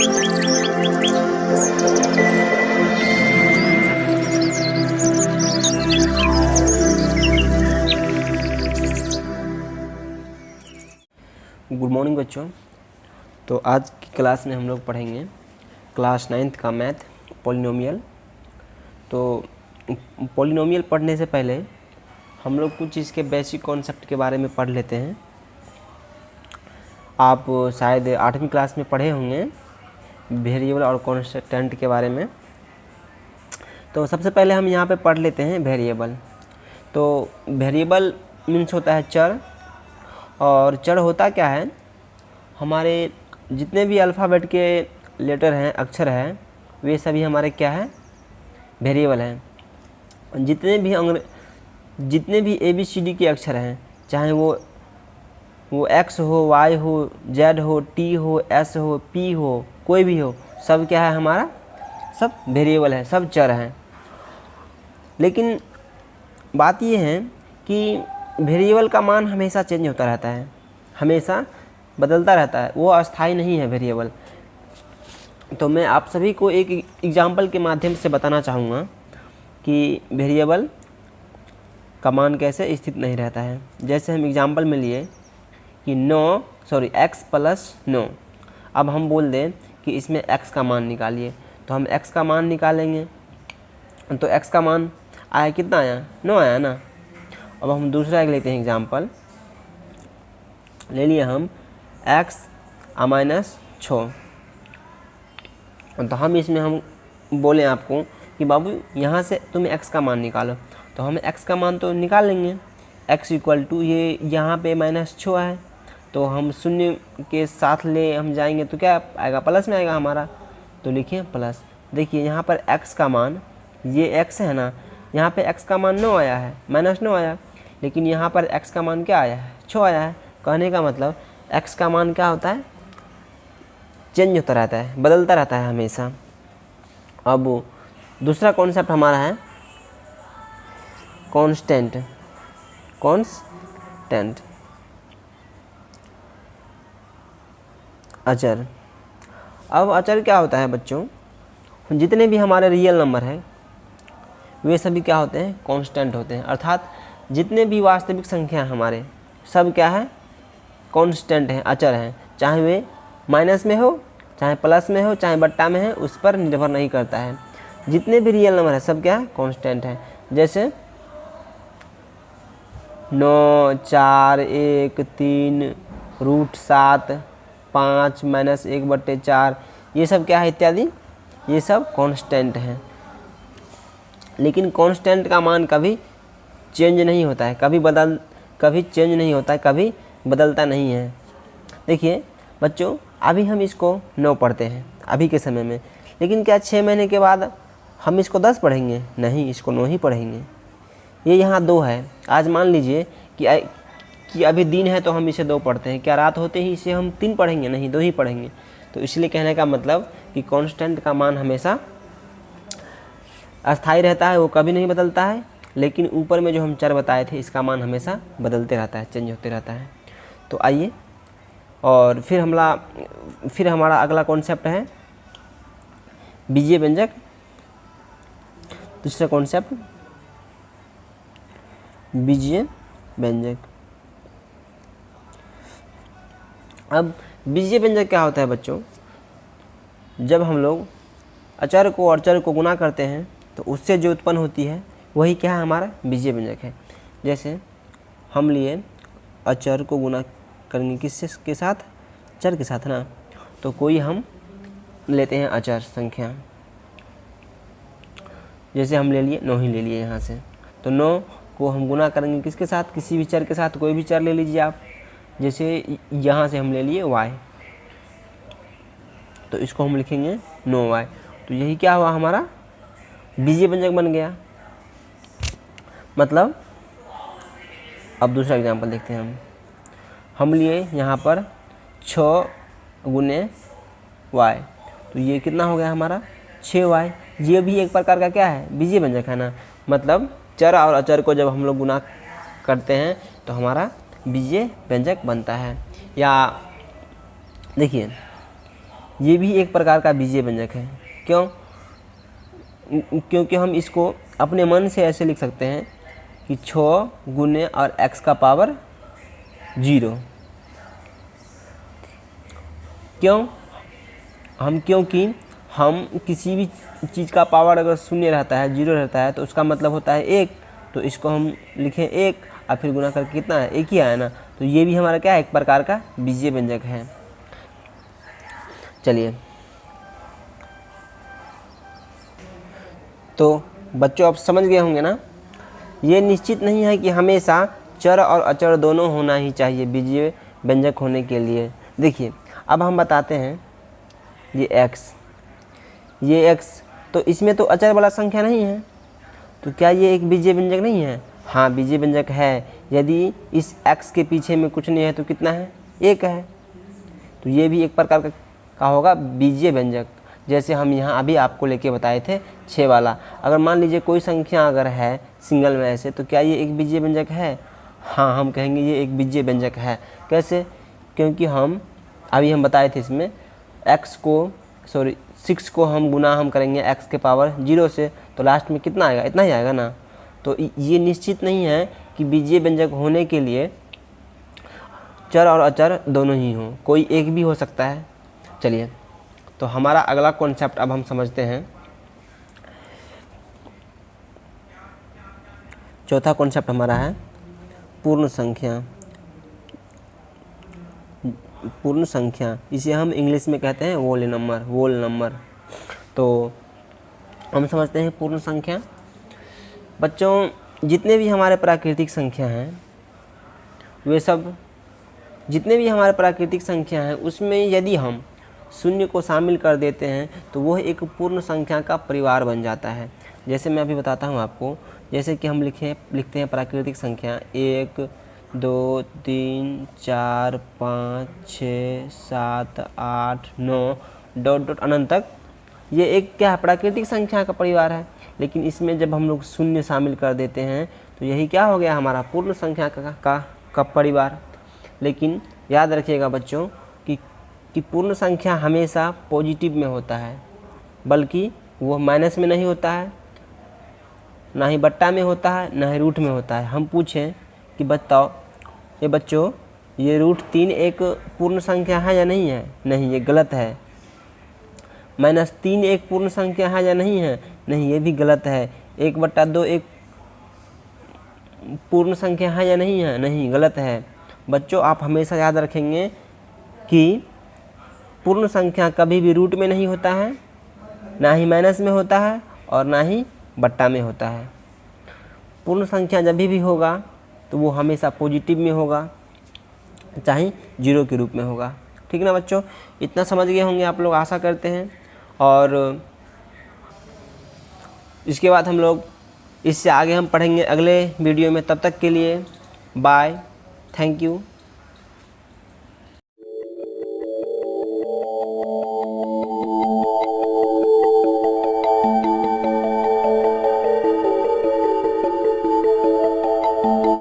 Good morning बच्चों। तो आज की क्लास में हम लोग पढ़ेंगे क्लास 9th का मैथ पॉलिनोमियल। तो पॉलिनोमियल पढ़ने से पहले हम लोग कुछ इसके बेसिक कॉन्सेप्ट के बारे में पढ़ लेते हैं। आप शायद 8वीं क्लास में पढ़े होंगे वेरिएबल और कांस्टेंट के बारे में। तो सबसे पहले हम यहाँ पे पढ़ लेते हैं वेरिएबल। तो वेरिएबल मीन्स होता है चर, और चर होता क्या है, हमारे जितने भी अल्फ़ाबेट के लेटर हैं, अक्षर हैं, वे सभी हमारे क्या है, वेरिएबल हैं। जितने भी ABCD के अक्षर हैं, चाहे वो X हो, Y हो, Z हो, T हो, S हो, P हो, कोई भी हो, सब क्या है हमारा, सब वेरिएबल है, सब चर हैं। लेकिन बात ये है कि वेरिएबल का मान हमेशा चेंज होता रहता है, हमेशा बदलता रहता है, वो अस्थायी नहीं है वेरिएबल। तो मैं आप सभी को एक एग्जाम्पल के माध्यम से बताना चाहूँगा कि वेरिएबल का मान कैसे स्थित नहीं रहता है। जैसे हम एग्जाम्पल में लिए कि x + 9। अब हम बोल दें कि इसमें x का मान निकालिए, तो हम x का मान निकालेंगे। तो x का मान आया, कितना आया, 9 आया ना। अब हम दूसरा एक लेते हैं एग्जाम्पल, ले लिए हम x - 6। तो हम इसमें हम बोले आपको कि बाबू यहाँ से तुम x का मान निकालो, तो हम x का मान तो निकाल लेंगे। x = ये यहाँ पे -6 है, तो हम शून्य के साथ ले हम जाएंगे तो क्या आएगा, प्लस में आएगा हमारा। तो लिखिए प्लस। देखिए यहाँ पर x का मान, ये x है ना, यहाँ पे x का मान 9 आया है, -9 आया, लेकिन यहाँ पर x का मान क्या आया है, 6 आया है। कहने का मतलब x का मान क्या होता है, चेंज होता रहता है, बदलता रहता है हमेशा। अब दूसरा कॉन्सेप्ट हमारा है कांस्टेंट। अचर। अब अचर क्या होता है बच्चों, जितने भी हमारे रियल नंबर हैं वे सभी क्या होते हैं, कांस्टेंट होते हैं। अर्थात जितने भी वास्तविक संख्या हमारे सब क्या है, कांस्टेंट हैं, अचर हैं। चाहे वे माइनस में हो, चाहे प्लस में हो, चाहे बट्टा में है, उस पर निर्भर नहीं करता है। जितने भी रियल नंबर है सब क्या है, कांस्टेंट हैं। जैसे 9, 4, 1, 3, √7, 5, -1/4, ये सब क्या है इत्यादि, ये सब कांस्टेंट हैं। लेकिन कांस्टेंट का मान कभी चेंज नहीं होता है, कभी चेंज नहीं होता है, कभी बदलता नहीं है। देखिए बच्चों, अभी हम इसको 9 पढ़ते हैं अभी के समय में, लेकिन क्या 6 महीने के बाद हम इसको 10 पढ़ेंगे? नहीं, इसको 9 ही पढ़ेंगे। ये यहाँ 2 है। आज मान लीजिए कि अभी दिन है तो हम इसे 2 पढ़ते हैं, क्या रात होते ही इसे हम 3 पढ़ेंगे? नहीं, 2 ही पढ़ेंगे। तो इसलिए कहने का मतलब कि कांस्टेंट का मान हमेशा अस्थायी रहता है, वो कभी नहीं बदलता है। लेकिन ऊपर में जो हम चर बताए थे, इसका मान हमेशा बदलते रहता है, चेंज होते रहता है। तो आइए, और फिर हमारा अगला कॉन्सेप्ट है बीजीय व्यंजक। दूसरा कॉन्सेप्ट बीजीय व्यंजक। अब बीजीय व्यंजक क्या होता है बच्चों, जब हम लोग अचर को और चर को गुना करते हैं तो उससे जो उत्पन्न होती है वही क्या है, हमारा बीजीय व्यंजक है। जैसे हम लिए अचर को गुना करेंगे किससे के साथ, चर के साथ ना। तो कोई हम लेते हैं अचर संख्या, जैसे हम ले लिए 9 ही ले लिए यहाँ से। तो 9 को हम गुना करेंगे किसके साथ, किसी भी चर के साथ, कोई भी चर ले लीजिए आप। जैसे यहाँ से हम ले लिए y, तो इसको हम लिखेंगे 9y। तो यही क्या हुआ, हमारा बीजीय व्यंजक बन गया। मतलब अब दूसरा एग्जांपल देखते हैं हम लिए यहाँ पर 6 × y, तो ये कितना हो गया हमारा 6y। ये भी एक प्रकार का क्या है, बीजीय व्यंजक है ना। मतलब चर और अचर को जब हम लोग गुना करते हैं तो हमारा बीजीय व्यंजक बनता है। या देखिए ये भी एक प्रकार का बीजीय व्यंजक है। क्यों? क्योंकि हम इसको अपने मन से ऐसे लिख सकते हैं कि 6 गुने और x का पावर 0। क्यों? क्योंकि हम किसी भी चीज़ का पावर अगर शून्य रहता है, 0 रहता है, तो उसका मतलब होता है 1। तो इसको हम लिखें 1 और फिर गुना करके कितना है, 1 ही आया ना। तो ये भी हमारा क्या है, एक प्रकार का बीजीय व्यंजक है। चलिए, तो बच्चों आप समझ गए होंगे ना। ये निश्चित नहीं है कि हमेशा चर और अचर दोनों होना ही चाहिए बीजीय व्यंजक होने के लिए। देखिए, अब हम बताते हैं ये x, तो इसमें तो अचर वाला संख्या नहीं है, तो क्या ये एक बीजीय व्यंजक नहीं है? हाँ, बीजीय व्यंजक है। यदि इस x के पीछे में कुछ नहीं है तो कितना है, 1 है। तो ये भी एक प्रकार का होगा बीजीय व्यंजक। जैसे हम यहाँ अभी आपको लेके बताए थे 6 वाला। अगर मान लीजिए कोई संख्या अगर है सिंगल में ऐसे, तो क्या ये एक बीजीय व्यंजक है? हाँ, हम कहेंगे ये एक बीजीय व्यंजक है। कैसे? क्योंकि हम बताए थे इसमें 6 को हम गुना करेंगे x के पावर 0 से, तो लास्ट में कितना आएगा, इतना ही आएगा ना। तो ये निश्चित नहीं है कि बीजीय व्यंजक होने के लिए चर और अचर दोनों ही हों, कोई एक भी हो सकता है। चलिए, तो हमारा अगला कॉन्सेप्ट अब हम समझते हैं। चौथा कॉन्सेप्ट हमारा है पूर्ण संख्या। पूर्ण संख्या, इसे हम इंग्लिश में कहते हैं वोल नंबर। तो हम समझते हैं पूर्ण संख्या। बच्चों, जितने भी हमारे प्राकृतिक संख्या हैं, वे सब जितने भी हमारे प्राकृतिक संख्या हैं, उसमें यदि हम शून्य को शामिल कर देते हैं तो वह एक पूर्ण संख्या का परिवार बन जाता है। जैसे मैं अभी बताता हूँ आपको। जैसे कि हम लिखते हैं प्राकृतिक संख्या 1 2 3 4 5 6 7 8 9 डॉट अनंत तक। ये एक क्या है, प्राकृतिक संख्या का परिवार है। लेकिन इसमें जब हम लोग शून्य शामिल कर देते हैं तो यही क्या हो गया, हमारा पूर्ण संख्या का परिवार। लेकिन याद रखिएगा बच्चों कि पूर्ण संख्या हमेशा पॉजिटिव में होता है, बल्कि वो माइनस में नहीं होता है, ना ही बट्टा में होता है, ना ही रूट में होता है। हम पूछें कि बताओ ये बच्चों, ये √3 एक पूर्ण संख्या है या नहीं है? नहीं, ये गलत है। -3 एक पूर्ण संख्या है या नहीं है? नहीं, ये भी गलत है। 1/2 एक पूर्ण संख्या है या नहीं है? नहीं, गलत है। बच्चों, आप हमेशा याद रखेंगे कि पूर्ण संख्या कभी भी रूट में नहीं होता है, ना ही माइनस में होता है, और ना ही बट्टा में होता है। पूर्ण संख्या जब भी होगा तो वो हमेशा पॉजिटिव में होगा, चाहे 0 के रूप में होगा। ठीक ना बच्चों? इतना समझ गए होंगे आप लोग, आशा करते हैं। और इसके बाद हम लोग इससे आगे हम पढ़ेंगे अगले वीडियो में। तब तक के लिए बाय, थैंक यू।